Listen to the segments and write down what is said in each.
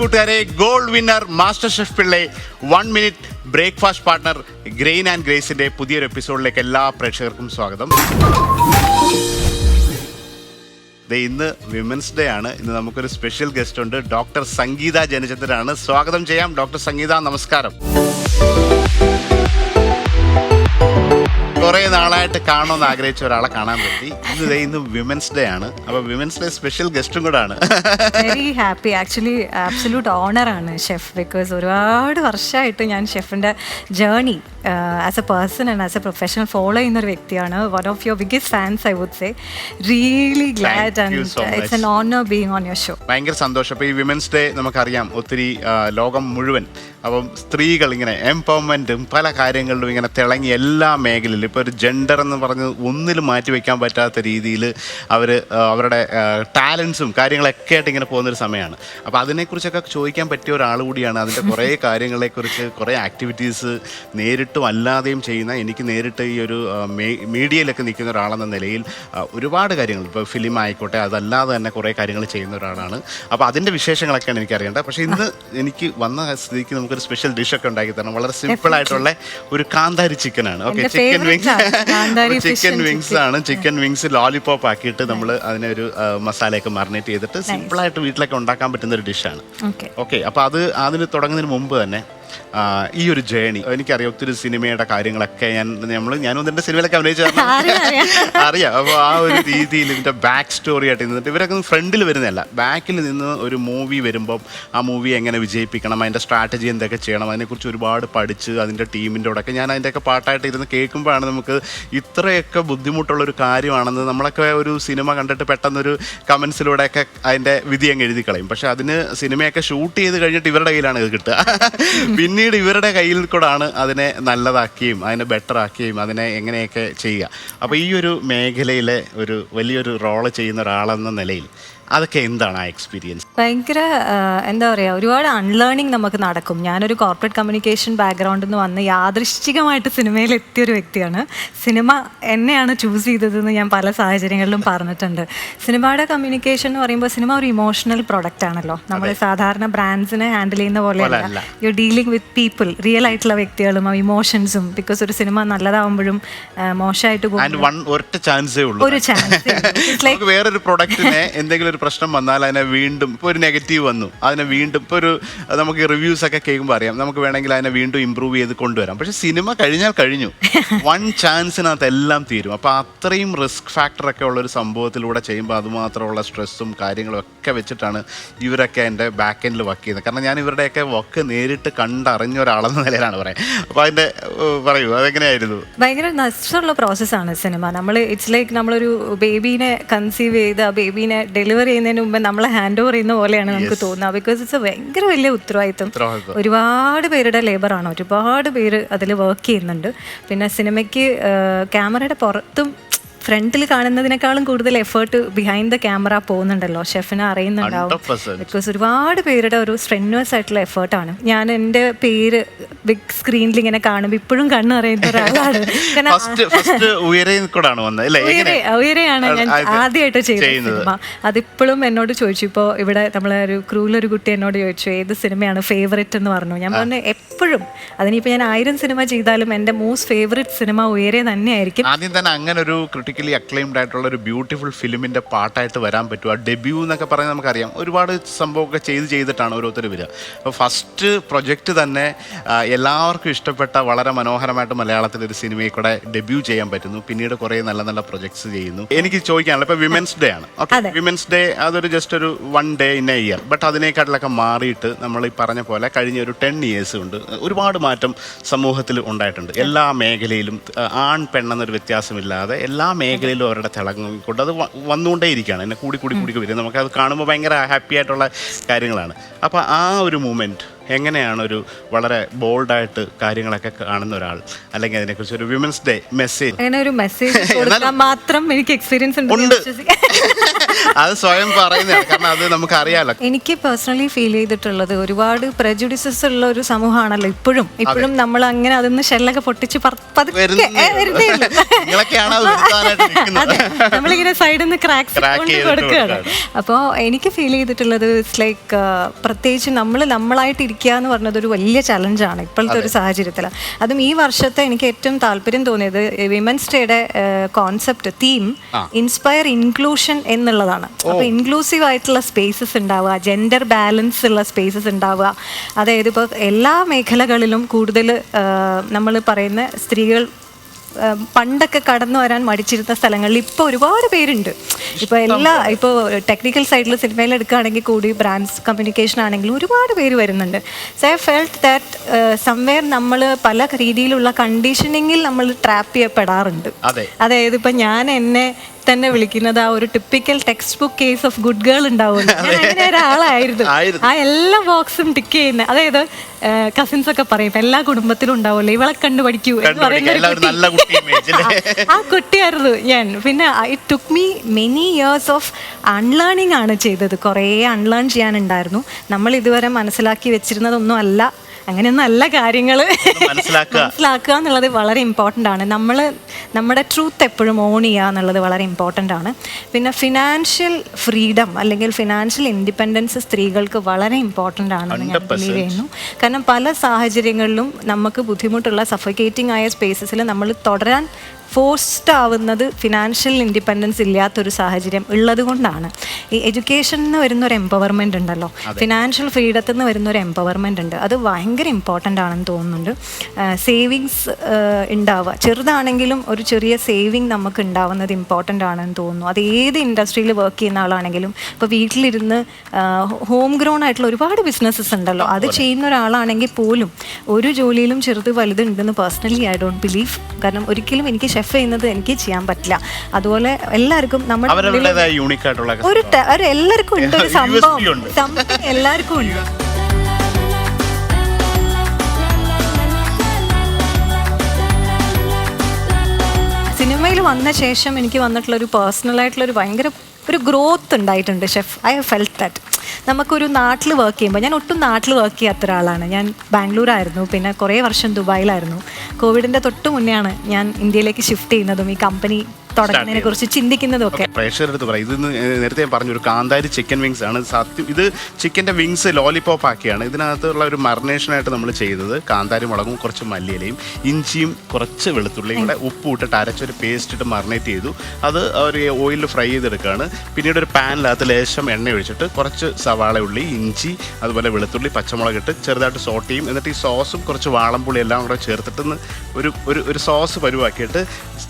കൂട്ടുകാരെ, gold winner master chef Pillai 1 minute breakfast partner grain and ഗ്രേസിന്റെ പുതിയൊരു എപ്പിസോഡിലേക്ക് എല്ലാ പ്രേക്ഷകർക്കും സ്വാഗതം. ഇന്ന് വിമൻസ് ഡേ ആണ്. ഇന്ന് നമുക്കൊരു സ്പെഷ്യൽ ഗസ്റ്റ് ഉണ്ട്. ഡോക്ടർ സംഗീത ജനചന്ദ്രനാണ്. സ്വാഗതം ചെയ്യാം. ഡോക്ടർ സംഗീത, നമസ്കാരം. കുറേ നാളായിട്ട് കാണണമെന്ന് ആഗ്രഹിച്ച ഒരാളെ കാണാൻ പറ്റി. ഇന്ന് വിമൻസ് ഡേ ആണ്. അപ്പോൾ വിമൻസ് ഡേ സ്പെഷ്യൽ ഗസ്റ്റും കൂടെ ആണ്. Very happy. ആക്ച്വലി ആബ്സല്യൂട്ട് ഓണറാണ് ഷെഫ്. ബിക്കോസ് ഒരുപാട് വർഷമായിട്ട് ഞാൻ ഷെഫിൻ്റെ journey as a person and as a professional follow ചെയ്യുന്ന ഒരു വ്യക്തിയാണ്. One of your biggest fans I would say. Really glad and it's an honour being on your show. ഭയങ്കര സന്തോഷം. അപ്പോൾ ഈ വിമൻസ് ഡേ നമുക്കറിയാം, ഒത്തിരി ലോകം മുഴുവൻ അപ്പം സ്ത്രീകൾ ഇങ്ങനെ എംപവർമെൻറ്റും പല കാര്യങ്ങളിലും ഇങ്ങനെ തിളങ്ങി എല്ലാ മേഖലയിലും. ഇപ്പോൾ ഒരു ജെൻഡർ എന്ന് പറഞ്ഞ് ഒന്നിലും മാറ്റി വയ്ക്കാൻ പറ്റാത്ത രീതിയിൽ അവരുടെ ടാലൻസും കാര്യങ്ങളൊക്കെ ആയിട്ട് ഇങ്ങനെ പോകുന്നൊരു സമയമാണ്. അപ്പോൾ അതിനെക്കുറിച്ചൊക്കെ ചോദിക്കാൻ പറ്റിയ ഒരാൾ കൂടിയാണ്. അതിൻ്റെ കുറേ കാര്യങ്ങളെക്കുറിച്ച്, കുറേ ആക്ടിവിറ്റീസ് നേരിട്ടും അല്ലാതെയും ചെയ്യുന്ന, എനിക്ക് നേരിട്ട് ഈ ഒരു മീഡിയയിലൊക്കെ നിൽക്കുന്ന ഒരാളെന്ന നിലയിൽ ഒരുപാട് കാര്യങ്ങൾ, ഇപ്പോൾ ഫിലിം ആയിക്കോട്ടെ, അതല്ലാതെ തന്നെ കുറേ കാര്യങ്ങൾ ചെയ്യുന്ന ഒരാളാണ്. അപ്പോൾ അതിൻ്റെ വിശേഷങ്ങളൊക്കെയാണ് എനിക്ക് അറിയേണ്ടത്. പക്ഷേ ഇന്ന് എനിക്ക് വന്ന സ്ഥിതിക്ക് നമുക്കൊരു സ്പെഷ്യൽ ഡിഷൊക്കെ ഉണ്ടാക്കി തരണം. വളരെ സിമ്പിൾ ആയിട്ടുള്ള ഒരു കാന്താരി ചിക്കനാണ്. ഓക്കെ, ചിക്കൻ വിങ്സ് ആണ്. ചിക്കൻ വിങ്സ് ലോലിപോപ്പ് ആക്കിയിട്ട് നമ്മൾ അതിനൊരു മസാലയൊക്കെ മാറിനേറ്റ് ചെയ്തിട്ട് സിമ്പിളായിട്ട് വീട്ടിലൊക്കെ ഉണ്ടാക്കാൻ പറ്റുന്ന ഒരു ഡിഷാണ്. ഓക്കെ, അപ്പോൾ അതിന് തുടങ്ങുന്നതിന് മുമ്പ് തന്നെ ഈ ഒരു ജേണി, എനിക്കറിയാം ഒത്തിരി സിനിമയുടെ കാര്യങ്ങളൊക്കെ ഞാനും ഇതിൻ്റെ സിനിമയിലൊക്കെ അഭിനയിച്ച അറിയാം. അപ്പോൾ ആ ഒരു രീതിയിൽ ഇതിൻ്റെ ബാക്ക് സ്റ്റോറി ആയിട്ട് നിന്നിട്ട് ഇവരൊക്കെ ഫ്രണ്ടിൽ വരുന്നതല്ല, ബാക്കിൽ നിന്ന് ഒരു മൂവി വരുമ്പം ആ മൂവി എങ്ങനെ വിജയിപ്പിക്കണം, അതിൻ്റെ സ്ട്രാറ്റജി എന്തൊക്കെ ചെയ്യണം, അതിനെക്കുറിച്ച് ഒരുപാട് പഠിച്ച് അതിൻ്റെ ടീമിൻ്റെ കൂടെയൊക്കെ ഞാൻ അതിൻ്റെയൊക്കെ പാട്ടായിട്ട് ഇരുന്ന് കേൾക്കുമ്പോഴാണ് നമുക്ക് ഇത്രയൊക്കെ ബുദ്ധിമുട്ടുള്ളൊരു കാര്യമാണെന്ന്. നമ്മളൊക്കെ ഒരു സിനിമ കണ്ടിട്ട് പെട്ടെന്നൊരു കമൻസിലൂടെയൊക്കെ അതിൻ്റെ വിധി അങ്ങ് എഴുതി കളയും. പക്ഷേ അതിന് സിനിമയൊക്കെ ഷൂട്ട് ചെയ്ത് കഴിഞ്ഞിട്ട് ഇവരുടെ കയ്യിലാണ് ഇത് കിട്ടുക. പിന്നീട് ഇവരുടെ കയ്യിൽ കൂടാണ് അതിനെ നല്ലതാക്കിയും അതിനെ ബെറ്റർ ആക്കിയും അതിനെ എങ്ങനെയൊക്കെ ചെയ്യുക. അപ്പോൾ ഈ ഒരു മേഖലയിലെ ഒരു വലിയൊരു റോള് ചെയ്യുന്ന ഒരാളെന്ന നിലയിൽ അതൊക്കെ എന്താണ് ആ എക്സ്പീരിയൻസ്? ഭയങ്കര എന്താ പറയുക, ഒരുപാട് അൺലേണിങ് നമുക്ക് നടക്കും. ഞാനൊരു കോർപ്പറേറ്റ് കമ്മ്യൂണിക്കേഷൻ ബാക്ക്ഗ്രൗണ്ടിൽ നിന്ന് വന്ന് യാദൃശ്ചികമായിട്ട് സിനിമയിൽ എത്തിയൊരു വ്യക്തിയാണ്. സിനിമ എന്നെയാണ് ചൂസ് ചെയ്തതെന്ന് ഞാൻ പല സാഹചര്യങ്ങളിലും പറഞ്ഞിട്ടുണ്ട്. സിനിമയുടെ കമ്മ്യൂണിക്കേഷൻ എന്ന് പറയുമ്പോൾ സിനിമ ഒരു ഇമോഷണൽ പ്രൊഡക്റ്റ് ആണല്ലോ. നമ്മൾ സാധാരണ ബ്രാൻഡ്സിനെ ഹാൻഡിൽ ചെയ്യുന്ന പോലെയല്ല. You dealing with people, real ആയിട്ടുള്ള വ്യക്തികളും ഇമോഷൻസും. ബിക്കോസ് ഒരു സിനിമ നല്ലതാവുമ്പോഴും മോശമായിട്ട് പോകും ഒരു ചാൻസ്. വേറൊരു പ്രൊഡക്റ്റിനെ എന്തെങ്കിലും പ്രശ്നം വന്നാൽ അതിനെ വീണ്ടും, ഇപ്പോൾ ഒരു നെഗറ്റീവ് വന്നു, അതിനെ വീണ്ടും ഇപ്പോൾ ഒരു നമുക്ക് റിവ്യൂസ് ഒക്കെ കേൾക്കുമ്പോൾ അറിയാം, നമുക്ക് വേണമെങ്കിൽ അതിനെ വീണ്ടും ഇമ്പ്രൂവ് ചെയ്ത് കൊണ്ടുവരാം. പക്ഷെ സിനിമ കഴിഞ്ഞു, 1 ചാൻസിനകത്ത് എല്ലാം തീരും. അപ്പോൾ അത്രയും റിസ്ക് ഫാക്ടറൊക്കെ ഉള്ളൊരു സംഭവത്തിലൂടെ ചെയ്യുമ്പോൾ അതുമാത്രമുള്ള സ്ട്രെസ്സും കാര്യങ്ങളും ഒക്കെ വെച്ചിട്ടാണ് ഇവരൊക്കെ എൻ്റെ ബാക്ക് എൻഡിൽ വർക്ക് ചെയ്യുന്നത്. കാരണം ഞാൻ ഇവരുടെയൊക്കെ വർക്ക് നേരിട്ട് കണ്ടറിഞ്ഞ ഒരാളെന്ന നിലയിലാണ് പറയാം. അപ്പോൾ അതിൻ്റെ പറയൂ, അതെങ്ങനെയായിരുന്നു? ഭയങ്കര നഷ്ടമുള്ള പ്രോസസ്സാണ് സിനിമ. ഇറ്റ്സ് ലൈക്ക് നമ്മളൊരു ബേബീനെ കൺസീവ് ചെയ്ത് ആ ബേബീനെ ഡെലിവറി ചെയ്യുന്നതിന് മുമ്പ് നമ്മളെ ഹാൻഡ് ഓവർ ചെയ്യുന്ന പോലെയാണ് നമുക്ക് തോന്നുക. ബിക്കോസ് ഇറ്റ്സ് എ ഭയങ്കര വലിയ ഉത്തരവാദിത്വം. ഒരുപാട് പേരുടെ ലേബറാണ്, ഒരുപാട് പേര് അതിൽ വർക്ക് ചെയ്യുന്നുണ്ട്. പിന്നെ സിനിമയ്ക്ക് ക്യാമറയുടെ പുറത്തും ഫ്രണ്ടിൽ കാണുന്നതിനേക്കാളും കൂടുതൽ എഫേർട്ട് ബിഹൈൻഡ് ദ ക്യാമറ പോകുന്നുണ്ടല്ലോ. ഷെഫിനെ അറിയുന്നുണ്ടാവും. ബിക്കോസ് ഒരുപാട് പേരുടെ ഒരു സ്ട്രെന്യൂസ് ആയിട്ടുള്ള എഫേർട്ടാണ്. ഞാൻ എൻ്റെ പേര് ബിഗ് സ്ക്രീനിൽ ഇങ്ങനെ കാണുമ്പോൾ ഇപ്പോഴും കണ്ണ് അറിയുന്ന ഒരാളാണ്. ഉയരെയാണ് ഞാൻ ആദ്യമായിട്ട് ചെയ്ത സിനിമ. അതിപ്പോഴും എന്നോട് ചോദിച്ചു, ഇപ്പോൾ ഇവിടെ നമ്മളെ ഒരു ക്രൂലൊരു കുട്ടി എന്നോട് ചോദിച്ചു ഏത് സിനിമയാണ് ഫേവറേറ്റ് എന്ന് പറഞ്ഞു. ഞാൻ പറഞ്ഞു എപ്പോഴും, അതിനിപ്പോൾ ഞാൻ 1000 സിനിമ ചെയ്താലും എൻ്റെ മോസ്റ്റ് ഫേവറേറ്റ് സിനിമ ഉയരെ തന്നെയായിരിക്കും. ആദ്യം തന്നെ അങ്ങനെ ഒരു ക്രിട്ടിക്കലി അക്ലെയിംഡ് ആയിട്ടുള്ള ഒരു ബ്യൂട്ടിഫുൾ ഫിലിമിൻ്റെ പാട്ടായിട്ട് വരാൻ പറ്റും. ആ ഡെബ്യൂ എന്നൊക്കെ പറഞ്ഞാൽ നമുക്കറിയാം ഒരുപാട് സംഭവമൊക്കെ ചെയ്തിട്ടാണ് ഓരോരുത്തർ വരിക. അപ്പോൾ ഫസ്റ്റ് പ്രൊജക്റ്റ് തന്നെ എല്ലാവർക്കും ഇഷ്ടപ്പെട്ട വളരെ മനോഹരമായിട്ട് മലയാളത്തിലെ ഒരു സിനിമയിൽ കൂടെ ഡെബ്യൂ ചെയ്യാൻ പറ്റുന്നു. പിന്നീട് കുറേ നല്ല നല്ല പ്രൊജക്ട്സ് ചെയ്യുന്നു. എനിക്ക് ചോദിക്കാനുള്ള, ഇപ്പോൾ വിമൻസ് ഡേ ആണ്. ഓക്കെ, വിമൻസ് ഡേ അതൊരു ജസ്റ്റ് ഒരു 1 day in a year. But അതിനേക്കാട്ടിലൊക്കെ മാറിയിട്ട് നമ്മൾ ഈ പറഞ്ഞ പോലെ കഴിഞ്ഞ ഒരു 10 years കൊണ്ട് ഒരുപാട് മാറ്റം സമൂഹത്തിൽ ഉണ്ടായിട്ടുണ്ട്. എല്ലാ മേഖലയിലും ആൺ പെണ്ണെന്നൊരു വ്യത്യാസമില്ലാതെ എല്ലാ മേഖലയിലും അവരുടെ തിളങ്ങിക്കൊണ്ട് അത് വന്നുകൊണ്ടേയിരിക്കുകയാണ്. എന്നെ കൂടി വരും. നമുക്കത് കാണുമ്പോൾ ഭയങ്കര ഹാപ്പി ആയിട്ടുള്ള കാര്യങ്ങളാണ്. അപ്പോൾ ആ ഒരു മൂമെൻറ്റ് എങ്ങനെയാണ് ഒരു വളരെ ബോൾഡായിട്ട് കാര്യങ്ങളൊക്കെ കാണുന്ന ഒരാൾ, അല്ലെങ്കിൽ അതിനെക്കുറിച്ച് ഒരു വിമൻസ് ഡേ മെസ്സേജ്? അങ്ങനെ ഒരു മെസ്സേജ് കൊടുക്കാൻ മാത്രം എനിക്ക് എക്സ്പീരിയൻസ് ഉണ്ട്. അത് സ്വയം പറയുന്നതാണ്, കാരണം അത് നമുക്ക് അറിയാലോ. എനിക്ക് പേഴ്സണലി ഫീൽ ചെയ്തിട്ടുള്ളത് ഒരുപാട് പ്രജുഡിസസ് ഉള്ള ഒരു സമൂഹമാണല്ലോ ഇപ്പോഴും. നമ്മൾ അങ്ങനെ അതിന്ന് ഷെല്ലൊക്കെ പൊട്ടിച്ച് നമ്മളിങ്ങനെ സൈഡിൽ നിന്ന് ക്രാക്സ് കൊടുക്കുകയാണ്. അപ്പോൾ എനിക്ക് ഫീൽ ചെയ്തിട്ടുള്ളത് ഇറ്റ്സ് ലൈക്ക് പ്രത്യേകിച്ച് നമ്മളായിട്ട് ഇരിക്കുക എന്ന് പറഞ്ഞത് ഒരു വലിയ ചലഞ്ചാണ് ഇപ്പോഴത്തെ ഒരു സാഹചര്യത്തിൽ. അതും ഈ വർഷത്തെ എനിക്ക് ഏറ്റവും താല്പര്യം തോന്നിയത് വിമൻസ് ഡേയുടെ കോൺസെപ്റ്റ് തീം ഇൻസ്പയർ ഇൻക്ലൂഷൻ എന്നുള്ളതാണ്. അപ്പോൾ ഇൻക്ലൂസീവ് ആയിട്ടുള്ള സ്പേസസ് ഉണ്ടാവുക, ജെൻഡർ ബാലൻസ് ഉള്ള സ്പേസസ് ഉണ്ടാവുക. അതായത് ഇപ്പോൾ എല്ലാ മേഖലകളിലും കൂടുതൽ നമ്മൾ പറയുന്ന സ്ത്രീകൾ പണ്ടൊക്കെ കടന്നു വരാൻ മടിച്ചിരുന്ന സ്ഥലങ്ങളിൽ ഇപ്പോൾ ഒരുപാട് പേരുണ്ട്. ഇപ്പോൾ ടെക്നിക്കൽ സൈഡിൽ സിനിമയിൽ എടുക്കുകയാണെങ്കിൽ കൂടി ബ്രാൻഡ്സ് കമ്മ്യൂണിക്കേഷൻ ആണെങ്കിലും ഒരുപാട് പേര് വരുന്നുണ്ട്. So I felt that somewhere നമ്മൾ പല രീതിയിലുള്ള കണ്ടീഷനിങ്ങിൽ നമ്മൾ ട്രാപ്പ് ചെയ്യപ്പെടാറുണ്ട്. അതായത് ഇപ്പം ഞാൻ എന്നെ തന്നെ വിളിക്കുന്നത് ആ ഒരു typical text book case of good girl ഉണ്ടാവുമല്ലോ, അങ്ങനെ ഒരാളായിരുന്നു. ആ എല്ലാ ബോക്സും ടിക്ക് ചെയ്യുന്ന, അതായത് കസിൻസ് ഒക്കെ പറയും എല്ലാ കുടുംബത്തിലും ഉണ്ടാവുമല്ലോ ഇവളെ കണ്ടു പഠിക്കൂ എന്ന് പറയുന്ന ആ കുട്ടിയായിരുന്നു ഞാൻ. പിന്നെ it took me many years of unlearning ആണ് ചെയ്തത്. കുറേ അൺലേൺ ചെയ്യാനുണ്ടായിരുന്നു. നമ്മൾ ഇതുവരെ മനസ്സിലാക്കി വെച്ചിരുന്നതൊന്നും അല്ല, അങ്ങനെയൊന്നും അല്ല കാര്യങ്ങൾ മനസ്സിലാക്കുക എന്നുള്ളത് വളരെ ഇമ്പോർട്ടൻ്റ് ആണ്. നമ്മുടെ ട്രൂത്ത് എപ്പോഴും ഓൺ ചെയ്യുക എന്നുള്ളത് വളരെ ഇമ്പോർട്ടൻ്റ് ആണ്. പിന്നെ ഫിനാൻഷ്യൽ ഫ്രീഡം അല്ലെങ്കിൽ ഫിനാൻഷ്യൽ ഇൻഡിപെൻഡൻസ് സ്ത്രീകൾക്ക് വളരെ ഇമ്പോർട്ടൻ്റ് ആണെന്ന് ഞാൻ ബിലീവ് ചെയ്യുന്നു. കാരണം പല സാഹചര്യങ്ങളിലും നമുക്ക് ബുദ്ധിമുട്ടുള്ള സഫോക്കേറ്റിംഗ് ആയ സ്പേസസിൽ നമ്മൾ തുടരാൻ ഫോഴ്സ്ഡ് ആവുന്നത് ഫിനാൻഷ്യൽ ഇൻഡിപെൻഡൻസ് ഇല്ലാത്തൊരു സാഹചര്യം ഉള്ളത് കൊണ്ടാണ്. ഈ എഡ്യൂക്കേഷനിൽ നിന്ന് വരുന്നൊരു എംപവർമെൻ്റ് ഉണ്ടല്ലോ, ഫിനാൻഷ്യൽ ഫ്രീഡത്തിൽ നിന്ന് വരുന്നൊരു എംപവർമെൻ്റ് ഉണ്ട്, അത് ഭയങ്കര ഇമ്പോർട്ടൻ്റ് ആണെന്ന് തോന്നുന്നുണ്ട്. സേവിങ്സ് ഉണ്ടാവുക, ചെറുതാണെങ്കിലും ഒരു ചെറിയ സേവിങ് നമുക്ക് ഉണ്ടാവുന്നത് ഇമ്പോർട്ടൻ്റ് ആണെന്ന് തോന്നുന്നു. അത് ഏത് ഇൻഡസ്ട്രിയിൽ വർക്ക് ചെയ്യുന്ന ആളാണെങ്കിലും. ഇപ്പോൾ വീട്ടിലിരുന്ന് ഹോം ഗ്രോൺ ആയിട്ടുള്ള ഒരുപാട് ബിസിനസ്സസ് ഉണ്ടല്ലോ, അത് ചെയ്യുന്ന ഒരാളാണെങ്കിൽ പോലും ഒരു ജോലിയിലും ചെറുത് വലുതുണ്ടെന്ന് പേഴ്സണലി ഐ ഡോണ്ട് ബിലീവ്. കാരണം ഒരിക്കലും എനിക്ക് ഷെഫ് ചെയ്യുന്നത് എനിക്ക് ചെയ്യാൻ പറ്റില്ല. അതുപോലെ എല്ലാവർക്കും നമ്മുടെ എല്ലാവർക്കും ഉണ്ട് ഒരു സംഭവം എല്ലാവർക്കും ഉണ്ട്. സിനിമയിൽ വന്ന ശേഷം എനിക്ക് വന്നിട്ടുള്ള ഒരു പേഴ്സണലായിട്ടുള്ള ഒരു ഭയങ്കര ഒരു ഗ്രോത്ത് ഉണ്ടായിട്ടുണ്ട് chef. I have felt that. നമുക്കൊരു നാട്ടിൽ വർക്ക് ചെയ്യുമ്പോൾ, ഞാൻ ഒട്ടും നാട്ടിൽ വർക്ക് ചെയ്യാത്ത ഒരാളാണ്. ഞാൻ ബാംഗ്ലൂരായിരുന്നു, പിന്നെ കുറേ വർഷം ദുബായിലായിരുന്നു. കോവിഡിൻ്റെ തൊട്ട് മുന്നെയാണ് ഞാൻ ഇന്ത്യയിലേക്ക് ഷിഫ്റ്റ് ചെയ്യുന്നതും ഈ കമ്പനി തുടങ്ങുന്നതിനെ കുറിച്ച് ചിന്തിക്കുന്നതും ഒക്കെ. പ്രേക്ഷകരെടുത്ത് പറയാം, ഇത് നേരത്തെ പറഞ്ഞു ഒരു കാന്താരി ചിക്കൻ വിങ്സ് ആണ്. സത്യം ഇത് ചിക്കൻ്റെ വിങ്സ് ലോലിപോപ്പ് ആക്കിയാണ്. ഇതിനകത്തുള്ള ഒരു മറിനേഷനായിട്ട് നമ്മൾ ചെയ്തത് കാന്താരി മുളകും കുറച്ച് മല്ലിയിലയും ഇഞ്ചിയും കുറച്ച് വെളുത്തുള്ളിയും കൂടെ ഉപ്പ് ഇട്ടിട്ട് അരച്ചൊരു പേസ്റ്റ് ഇട്ട് മറിനേറ്റ് ചെയ്തു. അത് ഒരു ഓയിലിൽ ഫ്രൈ ചെയ്തെടുക്കുകയാണ്. പിന്നീട് ഒരു പാനിനകത്ത് ലേശം എണ്ണ ഒഴിച്ചിട്ട് കുറച്ച് സവാള ഉള്ളി, ഇഞ്ചി, അതുപോലെ വെളുത്തുള്ളി, പച്ചമുളക് ഇട്ട് ചെറുതായിട്ട് സോട്ട് ചെയ്യും. എന്നിട്ട് ഈ സോസും കുറച്ച് വാളംപുളി എല്ലാം കൂടെ ചേർത്തിട്ട് ഒരു സോസ് പരുവാക്കിയിട്ട്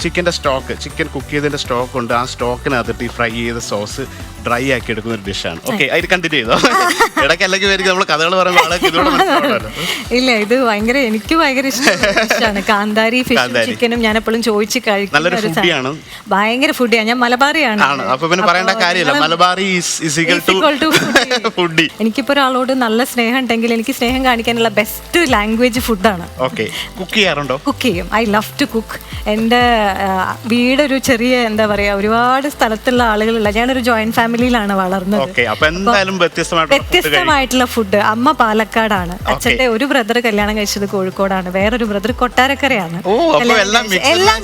ചിക്കൻ്റെ സ്റ്റോക്ക്, ചിക്കൻ കുക്ക് ചെയ്തതിൻ്റെ സ്റ്റോക്ക് ഉണ്ട്, ആ സ്റ്റോക്കിനകത്തിട്ട് ഈ ഫ്രൈ ചെയ്ത സോസ് ഡ്രൈ ആക്കി എടുക്കുന്ന ഒരു ഡിഷാണ്. ഓക്കെ, അതിൽ കണ്ടിന്യൂ ചെയ്തോ. ഇടയ്ക്ക് അല്ലെങ്കിൽ നമ്മൾ കഥകൾ പറയുമ്പോൾ ഇല്ല, ഇത് ഭയങ്കര എനിക്ക് ഭയങ്കര ഇഷ്ടമാണ്. കാന്താരി ഫിഷും ചിക്കനും ഞാൻ എപ്പോഴും ചോദിച്ച് കഴിക്കുന്ന ഭയങ്കര ഫുഡിയാണ്. ഞാൻ മലബാറിയാണ്. എനിക്കിപ്പോ ഒരാളോട് നല്ല സ്നേഹം ഉണ്ടെങ്കിൽ എനിക്ക് സ്നേഹം കാണിക്കാനുള്ള ബെസ്റ്റ് ലാംഗ്വേജ് ഫുഡാണ്. കുക്ക് ചെയ്യാറുണ്ടോ? കുക്ക് ചെയ്യും. I love to cook. എൻ്റെ വീടൊരു ചെറിയ എന്താ പറയാ ഒരുപാട് സ്ഥലത്തുള്ള ആളുകളുള്ള, ഞാനൊരു ജോയിന്റ് ഫാമിലിയിലാണ് വളർന്നത്. വ്യത്യസ്തമായിട്ടുള്ള ഫുഡ്. അമ്മ പാലക്കാടാണ്, അച്ഛൻ്റെ ഒരു ബ്രദർ കല്യാണം കഴിച്ചത് കോഴിക്കോടാണ്, വേറൊരു ബ്രദർ കൊട്ടാരക്കരയാണ്. എല്ലാം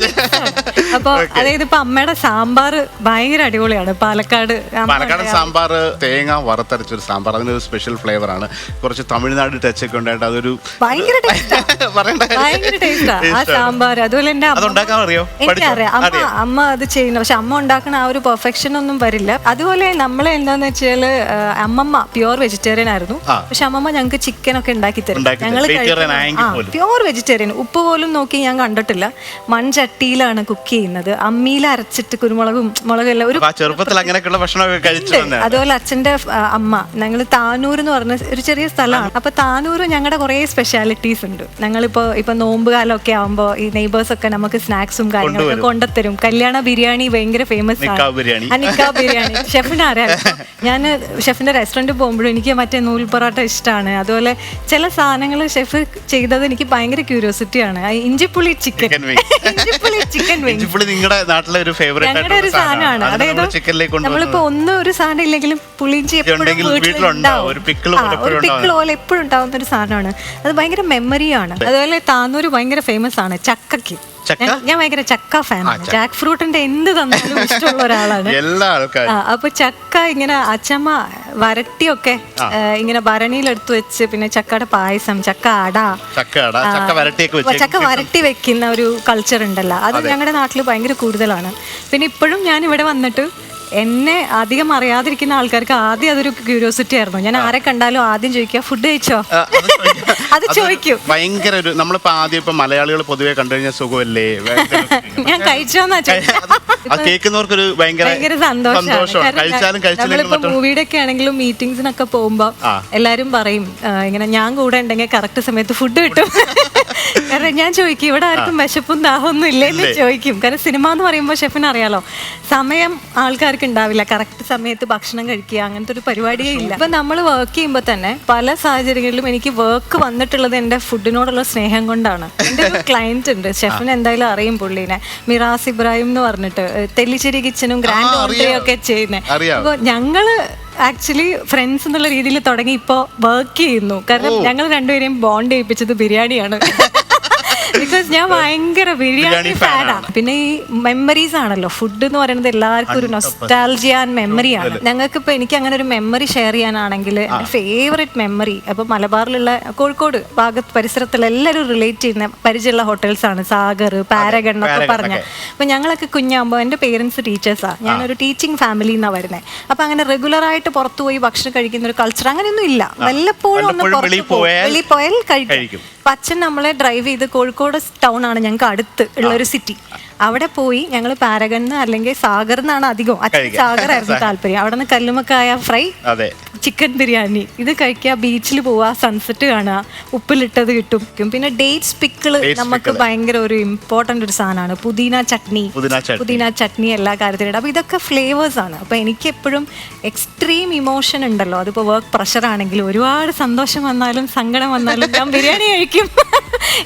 അപ്പൊ അതായത് ഇപ്പൊ അമ്മയുടെ സാമ്പാർ ഭയങ്കര അടിപൊളിയാണ്. പാലക്കാട് സാമ്പാർ തേങ്ങ വറുത്തരച്ചൊരു സാമ്പാർ, അതിനൊരു സ്പെഷ്യൽ ഫ്ലേവർ ആണ്. കുറച്ച് തമിഴ്നാട് ടച്ച് ഒക്കെ ഉണ്ടായിട്ട് അതൊരു ഭയങ്കര ടേസ്റ്റാ ആ സാമ്പാർ. അതുപോലെ എന്റെ എനിക്കറിയാം അമ്മ അത് ചെയ്യുന്നു. പക്ഷെ അമ്മ ഉണ്ടാക്കുന്ന ആ ഒരു പെർഫെക്ഷൻ ഒന്നും വരില്ല. അതുപോലെ നമ്മളെ എന്താന്ന് വെച്ചാല് അമ്മമ്മ പ്യുവർ വെജിറ്റേറിയൻ ആയിരുന്നു. പക്ഷെ അമ്മമ്മ ഞങ്ങൾക്ക് ചിക്കൻ ഒക്കെ ഉണ്ടാക്കി തരും. ഞങ്ങള് പ്യുവർ വെജിറ്റേറിയൻ. ഉപ്പ് പോലും നോക്കി ഞാൻ കണ്ടിട്ടില്ല. മൺചട്ടിയിലാണ് കുക്ക് ചെയ്യുന്നത്, അമ്മിയിൽ അരച്ചിട്ട് കുരുമുളകും മുളകെല്ലാം ഒരു ചെറുപ്പത്തിൽ അങ്ങനെയൊക്കെയുള്ള ഭക്ഷണമൊക്കെ കഴിച്ചു. അതുപോലെ അച്ഛൻ്റെ അമ്മ, ഞങ്ങൾ താനൂർ എന്ന് പറഞ്ഞ ഒരു ചെറിയ സ്ഥലമാണ്. അപ്പൊ താനൂർ ഞങ്ങളുടെ കുറേ സ്പെഷ്യാലിറ്റീസ് ഉണ്ട്. ഞങ്ങളിപ്പോ നോമ്പ് കാലമൊക്കെ ആകുമ്പോൾ ഈ നെയ്ബേഴ്സ് ഒക്കെ നമുക്ക് സ്നാക്സും കാര്യങ്ങളൊക്കെ കൊണ്ടുത്തരും. കല്യാണ ബിരിയാണി ഭയങ്കര ഫേമസ് ആണ്. നിക്കാ ബിരിയാണി ഷെഫിന് അറിയാം. ഞാൻ ഷെഫിന്റെ റെസ്റ്റോറൻറ്റ് പോകുമ്പോഴും എനിക്ക് മറ്റേ നൂൽ പൊറോട്ട ഇഷ്ടമാണ്. അതുപോലെ ചില സാധനങ്ങൾ ഷെഫ് ചെയ്തത് എനിക്ക് ഭയങ്കര ക്യൂരിയോസിറ്റിയാണ്. ഇഞ്ചിപ്പുളി ചിക്കൻ നിങ്ങളുടെ നാട്ടിലെ ഒരു ഞങ്ങളുടെ ഒരു സാധനമാണ്. അതായത് നമ്മളിപ്പോ ഒന്നും ഒരു സാധനം ഇല്ലെങ്കിലും പുളിയിഞ്ചി എപ്പോഴും വീട്ടിലുണ്ടാവും. ഒരു പിക്കിൾ പോലെ എപ്പോഴും ഉണ്ടാവുന്ന ഒരു സാധനമാണ്. അത് ഭയങ്കര മെമ്മറിയാണ്. അതുപോലെ താന്നൂര് ഭയങ്കര ഫേമസ് ആണ് ചക്കയ്ക്ക്. ഞാൻ ഭയങ്കര ചക്ക ഫാനാണ്. ജാക്ക് ഫ്രൂട്ടിന്റെ എന്ത് തന്നാലും ഇഷ്ടമുള്ള ഒരാളാണ്. അപ്പൊ ചക്ക ഇങ്ങനെ അച്ചമ്മ വരട്ടിയൊക്കെ ഇങ്ങനെ ഭരണിയിലെടുത്ത് വെച്ച്, പിന്നെ ചക്കയുടെ പായസം, ചക്ക അട, ചക്ക വരട്ടി വെക്കുന്ന ഒരു കൾച്ചർ ഉണ്ടല്ലോ, അത് ഞങ്ങളുടെ നാട്ടിൽ ഭയങ്കര കൂടുതലാണ്. പിന്നെ ഇപ്പോഴും ഞാൻ ഇവിടെ വന്നിട്ട് എന്നെ അധികം അറിയാതിരിക്കുന്ന ആൾക്കാർക്ക് ആദ്യം അതൊരു ക്യൂരിയോസിറ്റി ആയിരുന്നു. ഞാൻ ആരെ കണ്ടാലും ആദ്യം ചോദിക്കുക ഫുഡ് കഴിച്ചോ, അത് ചോദിക്കും. ഭയങ്കര ഒരു നമ്മളിപ്പോ ആദ്യം ഇപ്പൊ മലയാളികൾ പൊതുവെ കണ്ടു കഴിഞ്ഞാൽ സുഖമല്ലേ, ഞാൻ കഴിച്ചോന്നാ കേൾക്കുന്നവർക്കൊരു ഭയങ്കര സന്തോഷമാണ്. നമ്മളിപ്പോ മൂവിയുടെ ഒക്കെ ആണെങ്കിലും മീറ്റിംഗ്സിനൊക്കെ പോകുമ്പോ എല്ലാരും പറയും ഇങ്ങനെ ഞാൻ കൂടെ ഉണ്ടെങ്കിൽ കറക്റ്റ് സമയത്ത് ഫുഡ് കിട്ടും. കാരണം ഞാൻ ചോദിക്കും ഇവിടെ ആർക്കും വിശപ്പും ദാഹമൊന്നും ഇല്ലെന്ന് ചോദിക്കും. കാരണം സിനിമ എന്ന് പറയുമ്പോൾ ഷെഫിന് അറിയാലോ, സമയം ആൾക്കാർക്ക് ഉണ്ടാവില്ല, കറക്റ്റ് സമയത്ത് ഭക്ഷണം കഴിക്കുക അങ്ങനത്തെ ഒരു പരിപാടിയേ ഇല്ല. ഇപ്പൊ നമ്മൾ വർക്ക് ചെയ്യുമ്പോൾ തന്നെ പല സാഹചര്യങ്ങളിലും എനിക്ക് വർക്ക് വന്നിട്ടുള്ളത് എൻ്റെ ഫുഡിനോടുള്ള സ്നേഹം കൊണ്ടാണ്. എൻ്റെ ഒരു ക്ലയന്റ് ഉണ്ട്, ഷെഫിന് എന്തായാലും അറിയും പുള്ളീനെ, മിറാസ് ഇബ്രാഹിം എന്ന് പറഞ്ഞിട്ട് തെല്ലിശ്ശേരി കിച്ചനും ഗ്രാൻഡ് ഓൺട്രിയും ഒക്കെ ചെയ്യുന്നത്. അപ്പൊ ഞങ്ങള് ആക്ച്വലി ഫ്രണ്ട്സ് എന്നുള്ള രീതിയിൽ തുടങ്ങി ഇപ്പോൾ വർക്ക് ചെയ്യുന്നു. കാരണം ഞങ്ങൾ രണ്ടുപേരെയും ബോണ്ട് ചെയ്യിപ്പിച്ചത് ബിരിയാണിയാണ്. ബിക്കോസ് ഞാൻ ഭയങ്കര ബിരിയാണി ഫാനാണ്. പിന്നെ ഈ മെമ്മറീസ് ആണല്ലോ, ഫുഡ് എന്ന് പറയുന്നത് എല്ലാവർക്കും ഒരു നൊസ്റ്റാൾജിയ ആൻഡ് മെമ്മറിയാണ്. ഞങ്ങൾക്ക് ഇപ്പൊ എനിക്ക് അങ്ങനെ ഒരു മെമ്മറി ഷെയർ ചെയ്യാനാണെങ്കിൽ എൻ്റെ ഫേവറേറ്റ് മെമ്മറി അപ്പൊ മലബാറിലുള്ള കോഴിക്കോട് ഭാഗത്ത് പരിസരത്തുള്ള എല്ലാവരും റിലേറ്റ് ചെയ്യുന്ന പരിചയമുള്ള ഹോട്ടൽസ് ആണ് സാഗർ, പാരഗൺ എന്നൊക്കെ പറഞ്ഞ. അപ്പൊ ഞങ്ങളൊക്കെ കുഞ്ഞാകുമ്പോൾ എൻ്റെ പേരൻസ് ടീച്ചേഴ്സാണ്, ഞാനൊരു ടീച്ചിങ് ഫാമിലി എന്നാണ് വരുന്നത്. അപ്പൊ അങ്ങനെ റെഗുലർ ആയിട്ട് പുറത്തു പോയി ഭക്ഷണം കഴിക്കുന്ന ഒരു കൾച്ചർ അങ്ങനെയൊന്നും ഇല്ല. വല്ലപ്പോഴും ഒന്ന് വെളിയിൽ പോയാൽ കഴിക്കും. അച്ഛൻ നമ്മളെ ഡ്രൈവ് ചെയ്ത് കോഴിക്കോട് ടൗൺ ആണ് ഞങ്ങൾക്ക് അടുത്ത് ഉള്ള ഒരു സിറ്റി. അവിടെ പോയി ഞങ്ങൾ പാരഗൺ അല്ലെങ്കിൽ സാഗർ എന്നാണ് അധികം, അച്ഛൻ സാഗർ ആയിരുന്നു താല്പര്യം. അവിടെ നിന്ന് കല്ലുമക്കായ ഫ്രൈ, ചിക്കൻ ബിരിയാണി ഇത് കഴിക്കുക, ബീച്ചിൽ പോവുക, സൺസെറ്റ് കാണുക, ഉപ്പിലിട്ടത് കിട്ടും. പിന്നെ ഡേറ്റ്സ് പിക്കിള് നമുക്ക് ഭയങ്കര ഒരു ഇമ്പോർട്ടൻ്റ് ഒരു സാധനമാണ്. പുതിന ചട്നി എല്ലാ കാര്യത്തിലും. അപ്പോൾ ഇതൊക്കെ ഫ്ലേവേഴ്സ് ആണ്. അപ്പോൾ എനിക്ക് എപ്പോഴും എക്സ്ട്രീം ഇമോഷൻ ഉണ്ടല്ലോ, അതിപ്പോൾ വർക്ക് പ്രഷർ ആണെങ്കിലും ഒരുപാട് സന്തോഷം വന്നാലും സങ്കടം വന്നാലും ഞാൻ ബിരിയാണി കഴിക്കും.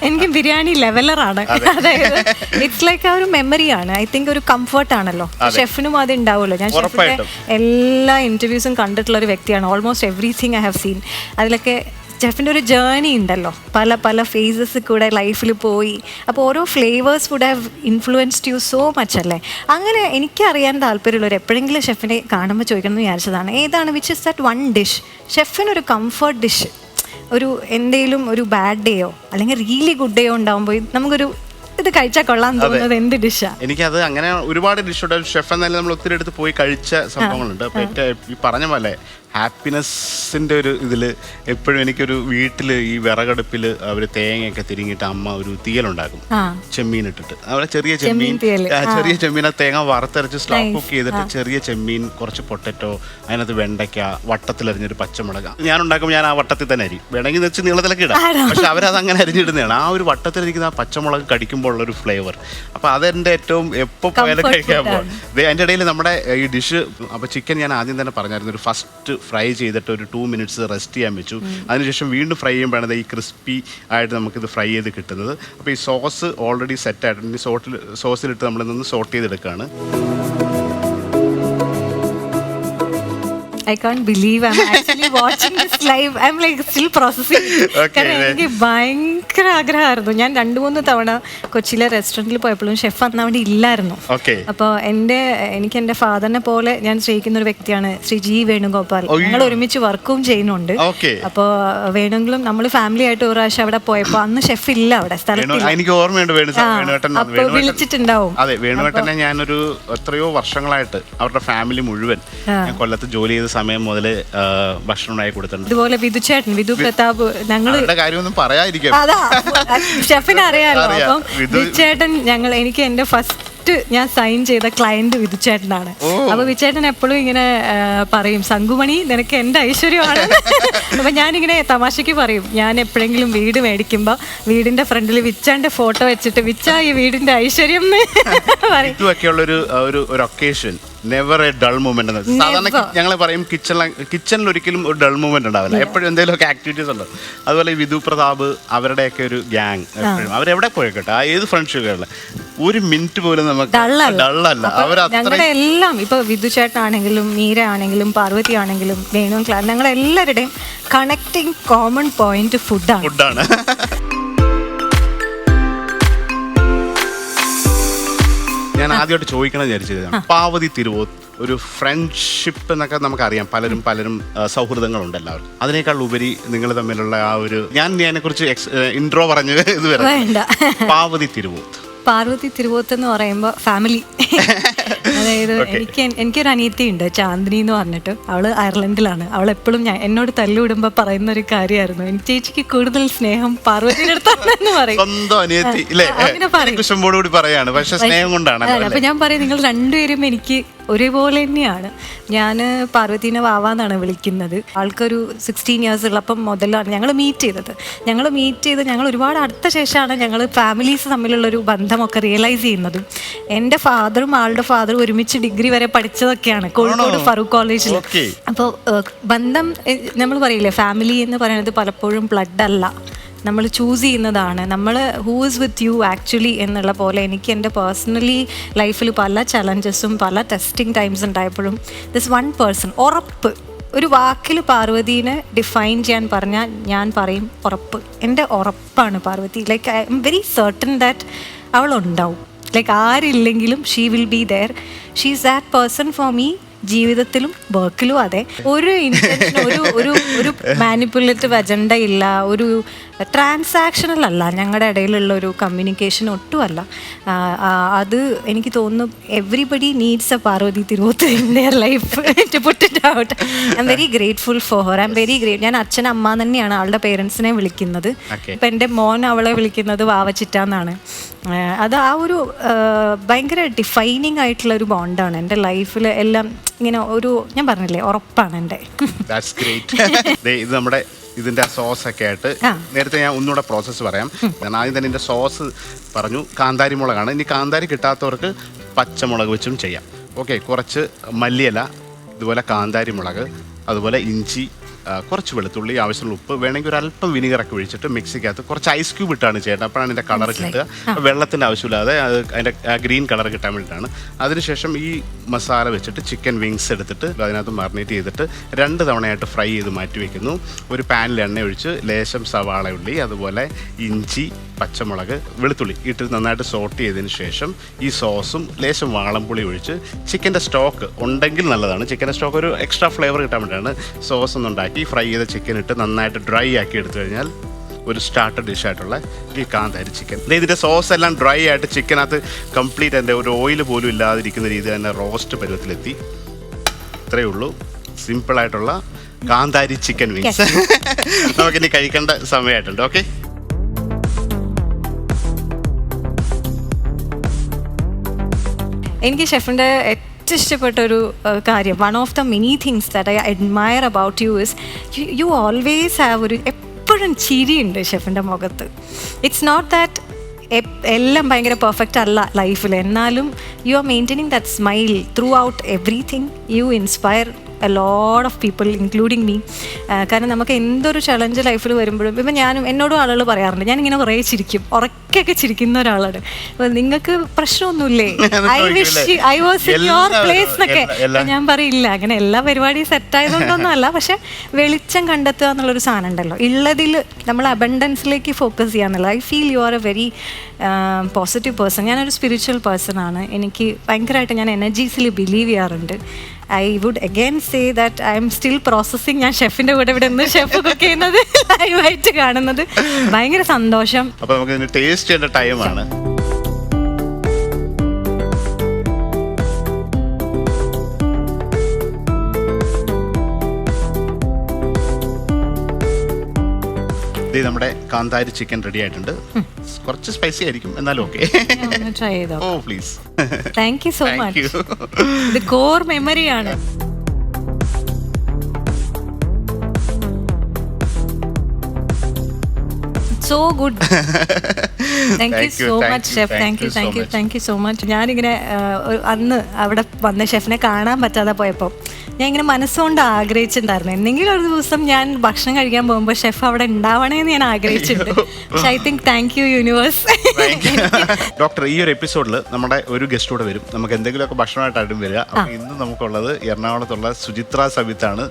എനിക്ക് ബിരിയാണി ലെവലറാണ്. അതായത് ഇറ്റ്സ് ലൈക്ക് ആ ഒരു മെമ്മറിയാണ്. ഐ തിങ്ക് ഒരു കംഫർട്ട് ആണല്ലോ. ഷെഫിനും അത് ഉണ്ടാവുമല്ലോ. ഞാൻ ഷെഫിന്റെ എല്ലാ ഇന്റർവ്യൂസും കണ്ടിട്ടുള്ള ഒരു വ്യക്തിയാണ്. Almost everything I have seen. അതിലൊക്കെ ഷെഫിൻ്റെ ഒരു ജേർണി ഉണ്ടല്ലോ, പല പല ഫേസസ് കൂടെ ലൈഫിൽ പോയി. അപ്പോൾ ഓരോ flavours would have influenced you so much അല്ലേ. അങ്ങനെ എനിക്കറിയാൻ താല്പര്യമുള്ളവർ എപ്പോഴെങ്കിലും ഷെഫിനെ കാണുമ്പോൾ ചോദിക്കണം എന്ന് വിചാരിച്ചതാണ്, ഏതാണ് which is that one dish, ഷെഫിനൊരു കംഫർട്ട് ഡിഷ്. ഒരു എന്തെങ്കിലും ഒരു ബാഡ് ഡേയോ അല്ലെങ്കിൽ റിയലി ഗുഡ് ഡേയോ ഉണ്ടാകുമ്പോൾ നമുക്കൊരു ഇത് കഴിച്ചാൽ കൊള്ളാൻ തോന്നുന്നത് എന്ത് ഡിഷാ? എനിക്കത് അങ്ങനെ ഒരുപാട് ഡിഷുണ്ട്. ഷെഫ് എന്നാലും നമ്മൾ ഒത്തിരി അടുത്ത് പോയി കഴിച്ച സംഭവങ്ങളുണ്ട്. അപ്പോൾ ഈ പറഞ്ഞ പോലെ ഹാപ്പിനെസ്സിൻ്റെ ഒരു ഇതിൽ എപ്പോഴും എനിക്കൊരു വീട്ടിൽ ഈ വിറകടുപ്പിൽ അവർ തേങ്ങയൊക്കെ തിരിങ്ങിയിട്ട് അമ്മ ഒരു തീയലുണ്ടാക്കും, ചെമ്മീൻ ഇട്ടിട്ട്. അവിടെ ചെറിയ ചെമ്മീൻ ആ തേങ്ങ വറുത്തരച്ച് സ്ലോ കുക്ക് ചെയ്തിട്ട് ചെറിയ ചെമ്മീൻ, കുറച്ച് പൊട്ടറ്റോ, അതിനകത്ത് വെണ്ടയ്ക്ക, വട്ടത്തിലരിഞ്ഞൊരു പച്ചമുളക്. ഞാൻ ഉണ്ടാക്കുമ്പോൾ ഞാൻ ആ വട്ടത്തിൽ തന്നെ അരിയും, വേണമെങ്കിൽ വെച്ച് നീളത്തിലൊക്കെ ഇടാം. പക്ഷെ അവരത് അങ്ങനെ അരിഞ്ഞിടുന്നതാണ്. ആ ഒരു വട്ടത്തിലിരിക്കുന്ന ആ പച്ചമുളക് കടിക്കുമ്പോൾ ഉള്ളൊരു ഫ്ലേവർ. അപ്പോൾ അതെൻ്റെ ഏറ്റവും എപ്പോൾ പോയാലും കഴിക്കാൻ പോകും. അതിൻ്റെ ഇടയിൽ നമ്മുടെ ഈ ഡിഷ്, അപ്പോൾ ചിക്കൻ ഞാൻ ആദ്യം തന്നെ പറഞ്ഞായിരുന്നു, ഒരു ഫസ്റ്റ് ഫ്രൈ ചെയ്തിട്ട് ഒരു 2 minutes റെസ്റ്റ് ചെയ്യാൻ വെച്ചു. അതിനുശേഷം വീണ്ടും ഫ്രൈ ചെയ്യുമ്പോഴാണ് ഈ ക്രിസ്പി ആയിട്ട് നമുക്കിത് ഫ്രൈ ചെയ്ത് കിട്ടുന്നത്. അപ്പോൾ ഈ സോസ് ഓൾറെഡി സെറ്റ് ആയിട്ടുണ്ട്. ഈ സോസിലിട്ട് നമ്മളിതൊന്ന് സോട്ട് ചെയ്തെടുക്കുകയാണ്. I can't believe I'm actually watching this live. I'm like still processing. കാരണം എനിക്ക് ഭയങ്കര ആഗ്രഹമായിരുന്നു. ഞാൻ 2-3 തവണ കൊച്ചിയിലെ റെസ്റ്റോറൻറ്റിൽ പോയപ്പോഴും ഷെഫ് അന്ന് അവിടെ ഇല്ലായിരുന്നു. അപ്പോൾ എനിക്ക് എൻ്റെ ഫാദറിനെ പോലെ ഞാൻ സ്നേഹിക്കുന്ന ഒരു വ്യക്തിയാണ് ശ്രീ ജി വേണുഗോപാൽ. ഞങ്ങൾ ഒരുമിച്ച് വർക്കും ചെയ്യുന്നുണ്ട്. അപ്പോൾ വേണമെങ്കിലും നമ്മൾ ഫാമിലി ആയിട്ട് ഒരു പ്രാവശ്യം അവിടെ പോയപ്പോൾ അന്ന് ഷെഫ് ഇല്ല അവിടെ സ്ഥലത്ത്. എനിക്ക് ഓർമ്മയുണ്ട്, അപ്പോൾ വിളിച്ചിട്ടുണ്ടാവും. അതെ, വേണുവേട്ടനെ ഞാനൊരു എത്രയോ വർഷങ്ങളായിട്ട് അവരുടെ ഫാമിലി മുഴുവൻ കൊല്ലത്ത് ജോലി ചെയ്ത സമയം മുതൽ ഭക്ഷണം ഉണ്ടാക്കി കൊടുത്തിട്ടുണ്ട്. ഇതുപോലെ വിധു പ്രതാപ്, ഞങ്ങളുടെ കാര്യമൊന്നും പറയാതിരിക്കാം, ഷെഫിനെ അറിയാലോ. അപ്പം വിധുചേട്ടൻ എനിക്ക് എൻ്റെ ഫസ്റ്റ് ഫസ്റ്റ് ഞാൻ സൈൻ ചെയ്ത ക്ലയന്റ് വിധുചേട്ടനാണ്. അപ്പൊ വിധുചേട്ടൻ എപ്പോഴും ഇങ്ങനെ പറയും, സംഗുമണി നിനക്ക് എന്റെ ഐശ്വര്യമാണ്. അപ്പൊ ഞാനിങ്ങനെ തമാശക്ക് പറയും, ഞാൻ എപ്പോഴെങ്കിലും വീട് മേടിക്കുമ്പോ വീടിന്റെ ഫ്രണ്ടിൽ വിച്ചാന്റെ ഫോട്ടോ വെച്ചിട്ട് വിച്ച ഈ വീടിന്റെ ഐശ്വര്യം പറയും. ഇതുമൊക്കെയുള്ള ഒരു occasion never A dull moment എന്ന് സാധാരണ ഞങ്ങൾ പറയും. കിച്ചണിൽ ഒരിക്കലും ഒരു ഡൾ മൂമെന്റ് ഉണ്ടാവില്ല, എപ്പോഴും എന്തെങ്കിലുമൊക്കെ ആക്ടിവിറ്റീസ് ഉണ്ട്. അതുപോലെ വിധു പ്രതാപ് അവരുടെയൊക്കെ ഒരു ഗ്യാങ് എപ്പോഴും അവരെവിടെ പോയിക്കോട്ടെ, ആ ഏത് ഫ്രണ്ട്ഷിപ്പുകളിൽ ഒരു മിനിറ്റ് പോലും നമുക്ക് ഡള്ളല്ല. ഞങ്ങളുടെ എല്ലാം ഇപ്പൊ വിധുചേട്ടനാണെങ്കിലും മീര ആണെങ്കിലും പാർവതി ആണെങ്കിലും വേണു ക്ലാസ്, ഞങ്ങളുടെ എല്ലാവരുടെയും കണക്റ്റിംഗ് കോമൺ പോയിന്റ് ഫുഡാണ്. ഞാൻ ആദ്യമായിട്ട് ചോദിക്കണം വിചാരിച്ചത്, പാവതി തിരുവോത്ത് ഒരു ഫ്രണ്ട്ഷിപ്പ് എന്നൊക്കെ നമുക്കറിയാം, പലരും സൗഹൃദങ്ങളുണ്ട് എല്ലാവർക്കും. അതിനേക്കാൾ ഉപരി നിങ്ങൾ തമ്മിലുള്ള ആ ഒരു, ഞാൻ അതിനെക്കുറിച്ച് ഇൻട്രോ പറഞ്ഞ് ഇത് വരാം. പാവതി തിരുവോത്ത്, പാർവതി തിരുവോത്ത് എന്ന് പറയുമ്പോൾ ഫാമിലി. അതായത് എനിക്കൊരു അനിയത്തി ഉണ്ട്, ചാന്ദിനി എന്ന് പറഞ്ഞിട്ട്. അവള് അയർലൻഡിലാണ്. അവൾ എപ്പോഴും എന്നോട് തല്ലുവിടുമ്പോ പറയുന്ന ഒരു കാര്യമായിരുന്നു, എനിക്ക് ചേച്ചിക്ക് കൂടുതൽ സ്നേഹം പാർവതിയുടെ അടുത്താണെന്ന് പറയും. അങ്ങനെ പറയും. അപ്പൊ ഞാൻ പറയും, നിങ്ങൾ രണ്ടുപേരും എനിക്ക് ഒരേപോലെ തന്നെയാണ്. ഞാൻ പാർവതീനെ വാവാന്നാണ് വിളിക്കുന്നത്. ആൾക്കൊരു 16 years ഉള്ളപ്പം മുതലാണ് ഞങ്ങൾ മീറ്റ് ചെയ്തത്. ഞങ്ങൾ ഒരുപാട് അടുത്ത ശേഷമാണ് ഞങ്ങൾ ഫാമിലീസ് തമ്മിലുള്ളൊരു ബന്ധമൊക്കെ റിയലൈസ് ചെയ്യുന്നതും. എൻ്റെ ഫാദറും ആളുടെ ഫാദറും ഒരുമിച്ച് ഡിഗ്രി വരെ പഠിച്ചതൊക്കെയാണ് കോഴിക്കോട് ഫറൂഖ് കോളേജിൽ. അപ്പോൾ ബന്ധം നമ്മൾ പറയില്ലേ, ഫാമിലി എന്ന് പറയുന്നത് പലപ്പോഴും ബ്ലഡ് അല്ല, നമ്മൾ ചൂസ് ചെയ്യുന്നതാണ്. നമ്മൾ who is with you actually എന്നുള്ള പോലെ എനിക്ക് എൻ്റെ പേഴ്സണലി ലൈഫിൽ പല ചലഞ്ചസും പല ടെസ്റ്റിംഗ് ടൈംസ് ഉണ്ടായപ്പോഴും ദിസ് വൺ പേഴ്സൺ, ഉറപ്പ്, ഒരു വാക്കിൽ പാർവതീനെ ഡിഫൈൻ ചെയ്യാൻ പറഞ്ഞാൽ ഞാൻ പറയും ഉറപ്പ്. എൻ്റെ ഉറപ്പാണ് Parvathy. Like I am very certain that അവൾ ഉണ്ടാവും. ലൈക്ക് ആരില്ലെങ്കിലും she will be there. She is that person for me. ജീവിതത്തിലും വർക്കിലും അതെ. ഒരു ഇൻറ്റൻഷൻ, ഒരു മാനിപ്പുലേറ്റീവ് അജണ്ട ഇല്ല, ഒരു ട്രാൻസാക്ഷണൽ അല്ല ഞങ്ങളുടെ ഇടയിലുള്ള ഒരു കമ്മ്യൂണിക്കേഷൻ ഒട്ടുമല്ല. അത് എനിക്ക് തോന്നുന്നു everybody needs a Parvathy Thiruvothu in their life to put it out. I am very grateful for her. I am very great. ഞാൻ അച്ഛൻ അമ്മ തന്നെയാണ് അവളുടെ പേരൻസിനെ വിളിക്കുന്നത്. ഇപ്പം എൻ്റെ മോൻ അവളെ വിളിക്കുന്നത് വാവച്ചിട്ടാന്നാണ്. അത് ആ ഒരു ഭയങ്കര ഡിഫൈനിങ് ആയിട്ടുള്ള ഒരു ബോണ്ടാണ് എൻ്റെ ലൈഫിൽ. എല്ലാം ഇങ്ങനെ ഒരു, ഞാൻ പറഞ്ഞില്ലേ, ഉറപ്പാണ് എൻ്റെ. ഇത് നമ്മുടെ ഇതിന്റെ സോസ് ഒക്കെ ആയിട്ട് നേരത്തെ ഞാൻ ഒന്നുകൂടെ പ്രോസസ്സ് പറയാം. ഞാൻ ആദ്യം തന്നെ ഇതിന്റെ സോസ് പറഞ്ഞു, കാന്താരി മുളകാണ്. ഇനി കാന്താരി കിട്ടാത്തവർക്ക് പച്ചമുളക് വെച്ചും ചെയ്യാം. ഓക്കെ, കുറച്ച് മല്ലിയില, ഇതുപോലെ കാന്താരി മുളക്, അതുപോലെ ഇഞ്ചി, കുറച്ച് വെളുത്തുള്ളി, ആവശ്യമുള്ള ഉപ്പ്, വേണമെങ്കിൽ ഒരു അല്പം വിനിഗറൊക്കെ ഒഴിച്ചിട്ട് മിക്സിക്കകത്ത് കുറച്ച് ഐസ് ക്യൂബ് ഇട്ടാണ് ചെയ്യേണ്ടത്. അപ്പോഴാണ് അതിൻ്റെ കളർ കിട്ടുക. വെള്ളത്തിൻ്റെ ആവശ്യമില്ലാതെ അത് അതിൻ്റെ ഗ്രീൻ കളർ കിട്ടാൻ വേണ്ടിയിട്ടാണ്. അതിനുശേഷം ഈ മസാല വെച്ചിട്ട് ചിക്കൻ വിങ്സ് എടുത്തിട്ട് അതിനകത്ത് മാറിനേറ്റ് ചെയ്തിട്ട് 2 തവണയായിട്ട് ഫ്രൈ ചെയ്ത് മാറ്റി വയ്ക്കുന്നു. ഒരു പാനിൽ എണ്ണ ഒഴിച്ച് ലേശം സവാള ഉള്ളി, അതുപോലെ ഇഞ്ചി, പച്ചമുളക്, വെളുത്തുള്ളി ഇട്ട് നന്നായിട്ട് സോട്ട് ചെയ്തതിന് ശേഷം ഈ സോസും ലേശം വാളംപുളി ഒഴിച്ച് ചിക്കൻ്റെ സ്റ്റോക്ക് ഉണ്ടെങ്കിൽ നല്ലതാണ്. ചിക്കൻ്റെ സ്റ്റോക്ക് ഒരു എക്സ്ട്രാ ഫ്ലേവർ കിട്ടാൻ വേണ്ടിയാണ്. സോസ് ഒന്നുണ്ടാക്കി ഫ്രൈ ചെയ്ത ചിക്കൻ ഇട്ട് നന്നായിട്ട് ഡ്രൈ ആക്കി എടുത്തു കഴിഞ്ഞാൽ ഒരു സ്റ്റാർട്ടർ ഡിഷായിട്ടുള്ള ഈ കാന്താരി ചിക്കൻ. ഇതിൻ്റെ സോസ് എല്ലാം ഡ്രൈ ആയിട്ട് ചിക്കനകത്ത് കംപ്ലീറ്റ് എൻ്റെ ഒരു ഓയിൽ പോലും ഇല്ലാതിരിക്കുന്ന രീതിയിൽ തന്നെ റോസ്റ്റ് പരുവത്തിലെത്തി. ഇത്രയേ ഉള്ളൂ, സിമ്പിളായിട്ടുള്ള കാന്താരി ചിക്കൻ വിങ്സ്. നമുക്കിനി കഴിക്കേണ്ട സമയമായിട്ടുണ്ട്. ഓക്കെ, എനിക്ക് ഷെഫിൻ്റെ ഇഷ്ടപ്പെട്ട ഒരു കാര്യം, one of the many things that I admire about you is you always have ഒരു എപ്പോഴും ചിരിയുണ്ട് ഷെഫിൻ്റെ മുഖത്ത്. ഇറ്റ്സ് നോട്ട് ദാറ്റ് എല്ലാം ഭയങ്കര പെർഫെക്റ്റ് അല്ല ലൈഫിൽ, എന്നാലും you are maintaining that smile throughout everything. You inspire a lot of people including me. കാരണം നമുക്ക് എന്തൊരു ചലഞ്ച് ലൈഫിൽ വരുമ്പോഴും, ഇപ്പം ഞാനും എന്നോടും ആളുകൾ പറയാറുണ്ട്, ഞാനിങ്ങനെ കുറേ ചിരിക്കും, ഉറക്കൊക്കെ ചിരിക്കുന്ന ഒരാളാണ്. അപ്പം നിങ്ങൾക്ക് പ്രശ്നമൊന്നുമില്ലേ, I was in your place എന്നൊക്കെ ഞാൻ പറയില്ല. അങ്ങനെ എല്ലാ പരിപാടിയും സെറ്റായതുകൊണ്ടൊന്നും അല്ല, പക്ഷെ വെളിച്ചം കണ്ടെത്തുക എന്നുള്ളൊരു സാധനം ഉണ്ടല്ലോ, ഉള്ളതിൽ നമ്മൾ അബണ്ടൻസിലേക്ക് ഫോക്കസ് ചെയ്യാന്നുള്ളത്. I feel you are a very positive person. ഞാനൊരു സ്പിരിച്വൽ പേഴ്സൺ ആണ്. എനിക്ക് ഭയങ്കരമായിട്ട് ഞാൻ എനർജീസിൽ ബിലീവ് ചെയ്യാറുണ്ട്. I would again say that I am still processing. ഞാൻ ഷെഫിൻ്റെ കൂടെ ഇവിടെ നിന്ന് ഷെഫ് കുക്ക് ചെയ്യുന്നത് ലൈവായിട്ട് കാണുന്നത് ഭയങ്കര സന്തോഷം. അപ്പോൾ നമുക്ക് ടേസ്റ്റ് ചെയ്യേണ്ട ടൈമാണ്. ഇത് നമ്മുടെ കാന്താരി ചിക്കൻ റെഡി ആയിട്ടുണ്ട്. കുറച്ച് സ്പൈസി ആയിരിക്കും, എന്നാലും ഓക്കെ. ട്രൈ ചെയ്തോ. Oh please. Thank you so much. ഇത് കോർ മെമ്മറിയാണ്. So good. Thank you so much, chef. Thank you so much. ഞാനിങ്ങനെ അന്ന് അവിടെ വന്ന ഷെഫിനെ കാണാൻ പറ്റാതെ പോയപ്പോൾ ഞാൻ ഇങ്ങനെ മനസ്സുകൊണ്ട് ആഗ്രഹിച്ചിട്ടുണ്ടായിരുന്നു, എന്തെങ്കിലും ഒരു ദിവസം ഞാൻ ഭക്ഷണം കഴിക്കാൻ പോകുമ്പോൾ ഷെഫ് അവിടെ ഉണ്ടാവണേന്ന് ഞാൻ ആഗ്രഹിച്ചിട്ടുണ്ട്. പക്ഷെ I think thank you universe. Doctor, ഈ ഒരു എപ്പിസോഡിൽ നമ്മുടെ ഒരു ഗസ്റ്റ് കൂടെ വരും. നമുക്ക് എന്തെങ്കിലുമൊക്കെ ഭക്ഷണമായിട്ടായിട്ടും വരിക. അപ്പോൾ ഇന്ന് നമുക്കുള്ളത് എറണാകുളത്തുള്ള സുചിത്ര സവിത്താണ്.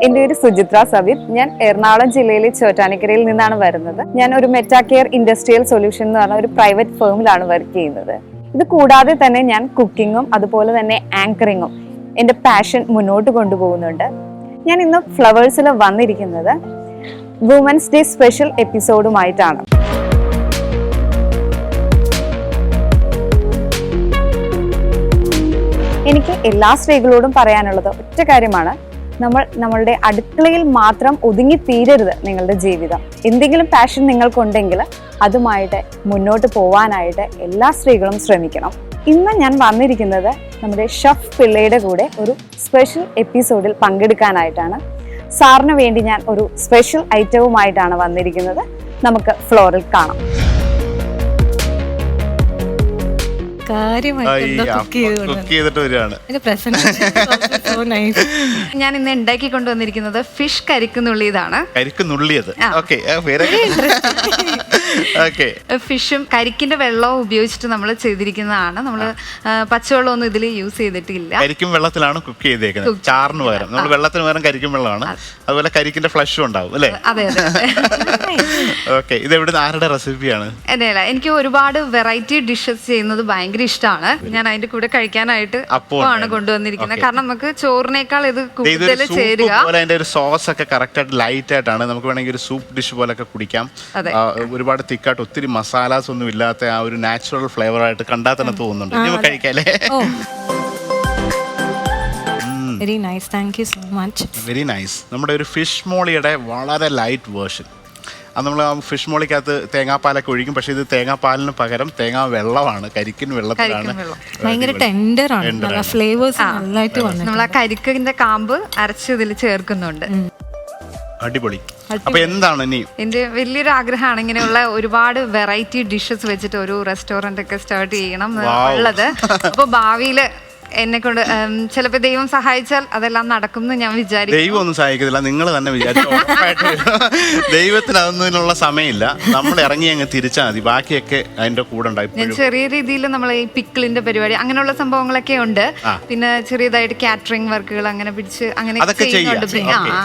എൻ്റെ പേര് സുചിത്ര സവിത്. ഞാൻ എറണാകുളം ജില്ലയിലെ ചോറ്റാനിക്കരയിൽ നിന്നാണ് വരുന്നത്. ഞാൻ ഒരു മെറ്റാകെയർ ഇൻഡസ്ട്രിയൽ സൊല്യൂഷൻ എന്ന് പറഞ്ഞ ഒരു പ്രൈവറ്റ് ഫേമിലാണ് വർക്ക് ചെയ്യുന്നത്. ഇത് കൂടാതെ തന്നെ ഞാൻ കുക്കിങ്ങും അതുപോലെ തന്നെ ആങ്കറിങ്ങും എൻ്റെ പാഷൻ മുന്നോട്ട് കൊണ്ടുപോകുന്നുണ്ട്. ഞാൻ ഇന്ന് ഫ്ലവേഴ്സിൽ വന്നിരിക്കുന്നത് വുമൻസ് ഡേ സ്പെഷ്യൽ എപ്പിസോഡുമായിട്ടാണ്. എനിക്ക് എല്ലാ സ്ത്രീകളോടും പറയാനുള്ളത് ഒറ്റ കാര്യമാണ്, നമ്മളുടെ അടുക്കളയിൽ മാത്രം ഒതുങ്ങി തീരരുത് നിങ്ങളുടെ ജീവിതം. എന്തെങ്കിലും പാഷൻ നിങ്ങൾക്കുണ്ടെങ്കിൽ അതുമായിട്ട് മുന്നോട്ട് പോവാനായിട്ട് എല്ലാ സ്ത്രീകളും ശ്രമിക്കണം. ഇന്ന് ഞാൻ വന്നിരിക്കുന്നത് നമ്മുടെ ഷെഫ് പിള്ളയുടെ കൂടെ ഒരു സ്പെഷ്യൽ എപ്പിസോഡിൽ പങ്കെടുക്കാനായിട്ടാണ്. സാറിന് വേണ്ടി ഞാൻ ഒരു സ്പെഷ്യൽ ഐറ്റവുമായിട്ടാണ് വന്നിരിക്കുന്നത്. നമുക്ക് ഫ്ലോറിൽ കാണാം. ഞാൻ ഇന്ന് ഉണ്ടാക്കി കൊണ്ടുവന്നിരിക്കുന്നത് ഫിഷ് കരിക്കുന്നുള്ളിയതാണ്. ഫിഷും കരിക്കിന്റെ വെള്ളവും ഉപയോഗിച്ചിട്ട് നമ്മൾ ചെയ്തിരിക്കുന്നതാണ്. നമ്മൾ പച്ചവെള്ളമൊന്നും ഇതിൽ യൂസ് ചെയ്തിട്ടില്ല. കരിക്കും വെള്ളത്തിലാണ് കുക്ക് ചെയ്തേക്കുന്നത്. ചാറിന് പകരം നമ്മൾ വെള്ളത്തിന് പകരം കരിക്കും വെള്ളമാണ്. അതുപോലെ കരിക്കിന്റെ ഫ്ലഷും ഉണ്ടാവും അല്ലേ? അതെ അതെ. ഓക്കെ, ഇത് എവിടെ ആരുടെ റെസിപ്പിയാണ്? അല്ല, എനിക്ക് ഒരുപാട് വെറൈറ്റി ഡിഷസ് ചെയ്യുന്നത് ഭയങ്കര ഇഷ്ടമാണ്. ഞാൻ അതിന്റെ കൂടെ കഴിക്കാനായിട്ട് അപ്പമാണ് കൊണ്ടുവന്നിരിക്കുന്നത്. കാരണം നമുക്ക് ചോറിനേക്കാൾ ഇത് കൂടുതൽ ചേരുക. അതിന്റെ ഒരു സോസ് ഒക്കെ കറക്റ്റ് ആയിട്ട് ലൈറ്റ് ആയിട്ടാണ്. നമുക്ക് വേണമെങ്കിൽ ഒരു സൂപ്പ് ഡിഷ് പോലൊക്കെ കുടിക്കാം. ഒരുപാട് തിക്കായിട്ട് ഒത്തിരി മസാലാസ് ഒന്നും ഇല്ലാത്ത ആ ഒരു നാച്ചുറൽ ഫ്ലേവർ ആയിട്ട് കണ്ടാൽ തന്നെ തോന്നുന്നുണ്ട്. നമുക്ക് കഴിക്കാല്ലേ? Very nice, thank you so much. Very nice. നമ്മുടെ ഒരു ഫിഷ് മോളിയുടെ വളരെ ലൈറ്റ് വേർഷൻ. അത് നമ്മൾ ആ ഫിഷ് മോളിക്കകത്ത് തേങ്ങാപ്പാലൊക്കെ ഒഴിക്കും. പക്ഷെ ഇത് തേങ്ങാപ്പാലിന് പകരം തേങ്ങാ വെള്ളമാണ്. കരിക്കിന് വെള്ളത്തിലാണ്. ഭയങ്കര ടെൻഡറാണ്, നല്ല ഫ്ലേവേഴ്സ് നന്നായിട്ട് വന്നു. നമ്മൾ ആ കരിക്കിന്റെ കാമ്പ് അരച്ച് ഇതിൽ ചേർക്കുന്നുണ്ട്. അടിപൊളി. അപ്പൊ എന്താണ് ഇനി? എന്റെ വലിയൊരു ആഗ്രഹമാണ് ഇങ്ങനെയുള്ള ഒരുപാട് വെറൈറ്റി ഡിഷസ് വെച്ചിട്ട് ഒരു റെസ്റ്റോറന്റ് ഒക്കെ സ്റ്റാർട്ട് ചെയ്യണം ഉള്ളത്. അപ്പൊ ഭാവിയില് എന്നെ കൊണ്ട് ചിലപ്പോ ദൈവം സഹായിച്ചാൽ അതെല്ലാം നടക്കും എന്ന് ഞാൻ വിചാരിക്കും. ദൈവം ഒന്നും സഹായിക്കത്തില്ല, നിങ്ങൾ തന്നെ വിചാരിച്ചു. ദൈവത്തിന് അതൊന്നിനുള്ള സമയമില്ല. നമ്മൾ ഇറങ്ങി അങ്ങ് തിരിച്ചാൽ മതി, ബാക്കിയൊക്കെ അതിന്റെ കൂടെ ഉണ്ടാവും. ഞാൻ ചെറിയ രീതിയിൽ നമ്മൾ ഈ പിക്കിളിന്റെ പരിപാടി അങ്ങനെയുള്ള സംഭവങ്ങളൊക്കെ ഉണ്ട്. പിന്നെ ചെറിയതായിട്ട് കാറ്ററിംഗ് വർക്കുകൾ അങ്ങനെ പിടിച്ച് അങ്ങനെ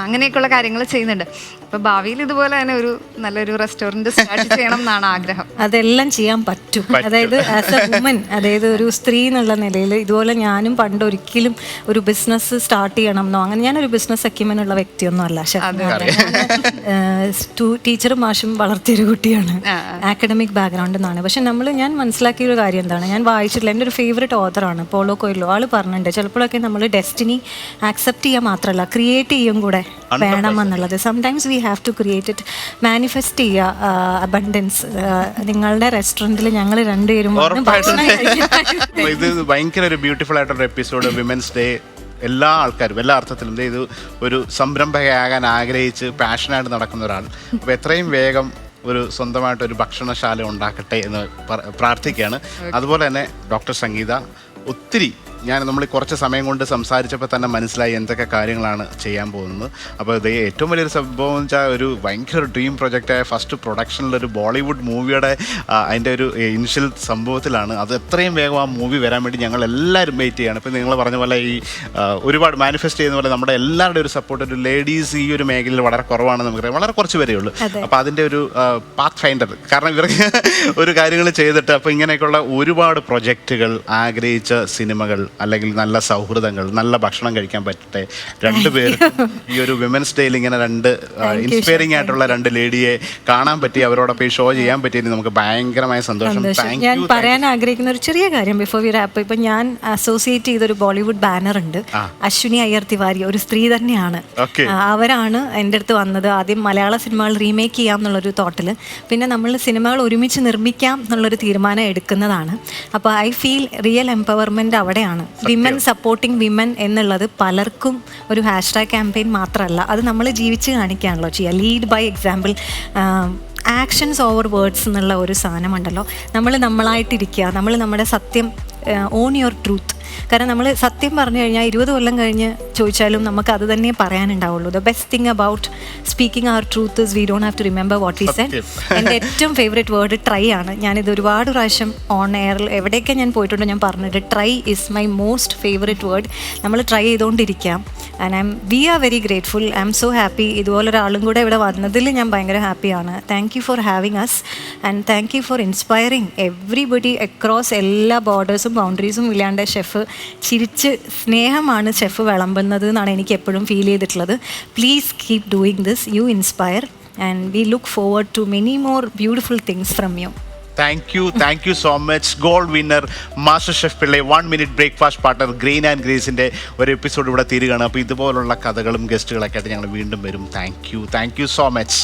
അങ്ങനെയൊക്കെയുള്ള കാര്യങ്ങൾ ചെയ്യുന്നുണ്ട്. അപ്പൊ ഭാവിയിൽ ഇതുപോലെ തന്നെ ഒരു നല്ലൊരു റെസ്റ്റോറന്റ് സ്റ്റാർട്ട് ചെയ്യണം എന്നാണ് ആഗ്രഹം. അതെല്ലാം ചെയ്യാൻ പറ്റും. അതായത് ആസ് എ വുമൻ, അതായത് ഒരു സ്ത്രീ എന്നുള്ള നിലയിൽ ഇതുപോലെ ഞാനും പണ്ട് ഒരിക്കലും ഒരു ബിസിനസ് സ്റ്റാർട്ട് ചെയ്യണം എന്നോ അങ്ങനെ ഞാനൊരു ബിസിനസ് അക്യുമെന്നുള്ള വ്യക്തിയൊന്നും അല്ല. ടീച്ചറും മാഷും വളർത്തിയൊരു കുട്ടിയാണ്, ആക്കഡമിക് ബാക്ക്ഗ്രൗണ്ട് എന്നാണ്. പക്ഷെ ഞാൻ മനസ്സിലാക്കിയൊരു കാര്യം എന്താണ്, ഞാൻ വായിച്ചിട്ടില്ല, എൻ്റെ ഒരു ഫേവറേറ്റ് ഓഥറാണ് പോളോ കൊയ്ലോ. ആള് പറഞ്ഞിട്ടുണ്ട് ചിലപ്പോഴൊക്കെ നമ്മൾ ഡെസ്റ്റിനി ആക്സെപ്റ്റ് ചെയ്യുക മാത്രമല്ല ക്രിയേറ്റ് ചെയ്യും കൂടെ വേണം എന്നുള്ളത്. Sometimes we have to create it, manifest ചെയ്യുക അബണ്ടൻസ്. നിങ്ങളുടെ റെസ്റ്റോറൻറ്റിൽ ഞങ്ങൾ രണ്ടുപേരും ഇത് ഭയങ്കര ഒരു ബ്യൂട്ടിഫുൾ ആയിട്ടൊരു എപ്പിസോഡ്. വിമൻസ് ഡേ എല്ലാ ആൾക്കാരും എല്ലാ അർത്ഥത്തിലും ഇത് ഒരു സംരംഭകയാകാൻ ആഗ്രഹിച്ച് പാഷനായിട്ട് നടക്കുന്ന ഒരാൾ. അപ്പോൾ എത്രയും വേഗം ഒരു സ്വന്തമായിട്ടൊരു ഭക്ഷണശാല ഉണ്ടാക്കട്ടെ എന്ന് പ്രാർത്ഥിക്കുകയാണ്. അതുപോലെ തന്നെ ഡോക്ടർ സംഗീത, ഒത്തിരി നമ്മൾ കുറച്ച് സമയം കൊണ്ട് സംസാരിച്ചപ്പോൾ തന്നെ മനസ്സിലായി എന്തൊക്കെ കാര്യങ്ങളാണ് ചെയ്യാൻ പോകുന്നത്. അപ്പോൾ ഇത് ഏറ്റവും വലിയൊരു സംഭവം എന്ന് വെച്ചാൽ ഒരു ഭയങ്കര ഡ്രീം പ്രൊജക്റ്റായ ഫസ്റ്റ് പ്രൊഡക്ഷനിലൊരു ബോളിവുഡ് മൂവിയുടെ അതിൻ്റെ ഒരു ഇനിഷ്യൽ സംഭവത്തിലാണ്. അത് എത്രയും വേഗം ആ മൂവി വരാൻ വേണ്ടി ഞങ്ങൾ എല്ലാവരും വെയിറ്റ് ചെയ്യുകയാണ്. ഇപ്പോൾ നിങ്ങൾ പറഞ്ഞ പോലെ ഈ ഒരുപാട് മാനിഫെസ്റ്റ് ചെയ്യുന്ന പോലെ നമ്മുടെ എല്ലാവരുടെ ഒരു സപ്പോർട്ട്, ഒരു ലേഡീസ് ഈ ഒരു മേഖലയിൽ വളരെ കുറവാണെന്ന് നമുക്കറിയാം, വളരെ കുറച്ച് പേരേ ഉള്ളൂ. അപ്പോൾ അതിൻ്റെ ഒരു പാത്ത് ഫൈൻഡർ, കാരണം ഇവർക്ക് ഒരു കാര്യങ്ങൾ ചെയ്തിട്ട് അപ്പോൾ ഇങ്ങനെയൊക്കെയുള്ള ഒരുപാട് പ്രൊജക്റ്റുകൾ, ആഗ്രഹിച്ച സിനിമകൾ അല്ലെങ്കിൽ നല്ല സൗഹൃദങ്ങൾ, നല്ല ഭക്ഷണം കഴിക്കാൻ പറ്റട്ടെ രണ്ടുപേർക്കും. ഈ ഒരു വിമൻസ് ഡേയിൽ ഇങ്ങനെ രണ്ട് ഇൻസ്പയറിംഗ് ആയിട്ടുള്ള രണ്ട് ലേഡിയെ കാണാൻ പറ്റി, അവരോടൊപ്പം ഈ ഷോ ചെയ്യാൻ പറ്റിയതിന് നമുക്ക് ഭയങ്കരമായ സന്തോഷം. ഞാൻ പറയാൻ ആഗ്രഹിക്കുന്ന ഒരു ചെറിയ കാര്യം ബിഫോർ വി റാപ്പ്. ഇപ്പൊ ഞാൻ അസോസിയേറ്റ് ചെയ്തൊരു ബോളിവുഡ് ബാനർ ഉണ്ട്, അശ്വിനി അയ്യർ തിവാരി, ഒരു സ്ത്രീ തന്നെയാണ്. അവരാണ് എൻ്റെ അടുത്ത് വന്നത് ആദ്യം മലയാള സിനിമകൾ റീമേക്ക് ചെയ്യാം എന്നുള്ളൊരു തോട്ടിൽ, പിന്നെ നമ്മൾ സിനിമകൾ ഒരുമിച്ച് നിർമ്മിക്കാം എന്നുള്ളൊരു തീരുമാനം എടുക്കുന്നതാണ്. അപ്പോൾ ഐ ഫീൽ റിയൽ എംപവർമെന്റ് അവിടെയാണ്. വിമൻ സപ്പോർട്ടിങ് വിമൻ എന്നുള്ളത് പലർക്കും ഒരു ഹാഷ്ടാഗ് ക്യാമ്പയിൻ മാത്രമല്ല, അത് നമ്മൾ ജീവിച്ച് കാണിക്കുകയാണല്ലോ ചെയ്യുക. Lead by example, actions over words എന്നുള്ള ഒരു സാധനമുണ്ടല്ലോ. നമ്മൾ നമ്മളായിട്ടിരിക്കുക, നമ്മൾ നമ്മുടെ സത്യം, ഓൺ യുവർ ട്രൂത്ത്. കാരണം നമ്മൾ സത്യം പറഞ്ഞു കഴിഞ്ഞാൽ 20 കൊല്ലം കഴിഞ്ഞ് ചോദിച്ചാലും നമുക്ക് അത് തന്നെ പറയാനുണ്ടാവുള്ളൂ. The best thing about speaking our truth is we don't have to remember what we said. എൻ്റെ ഏറ്റവും ഫേവറേറ്റ് വേർഡ് ട്രൈ ആണ്. ഞാനിത് ഒരുപാട് പ്രാവശ്യം ഓൺ എയറിൽ എവിടെയൊക്കെ ഞാൻ പോയിട്ടുണ്ടോ ഞാൻ പറഞ്ഞിട്ട് try is my most favourite word. നമ്മൾ ട്രൈ ചെയ്തുകൊണ്ടിരിക്കാം. And we are very grateful. I am so happy. ഇതുപോലൊരാളും കൂടെ ഇവിടെ വന്നതിൽ ഞാൻ ഭയങ്കര ഹാപ്പിയാണ്. Thank you for having us and thank you for inspiring everybody across എല്ലാ ബോർഡേഴ്സും ബൗണ്ടറീസും ഇല്ലാണ്ട് ഷെഫ് ചിരിച്ച് സ്നേഹമാണ് ഷെഫ് വിളമ്പുന്നത് എന്നാണ് എനിക്ക് എപ്പോഴും ഫീൽ ചെയ്തിട്ടുള്ളത്. Please keep doing this. You inspire and we look forward to many more beautiful things from you. Thank you so much. Gold winner master chef Pillai 1 minute breakfast partner green and ഗ്രേസിൻ്റെ ഒരു episode ഇവിടെ തീരുകയാണ്. അപ്പോൾ ഇതുപോലുള്ള കഥകളും ഗസ്റ്റുകളൊക്കെ ആയിട്ട് ഞങ്ങൾ വീണ്ടും വരും. Thank you so much.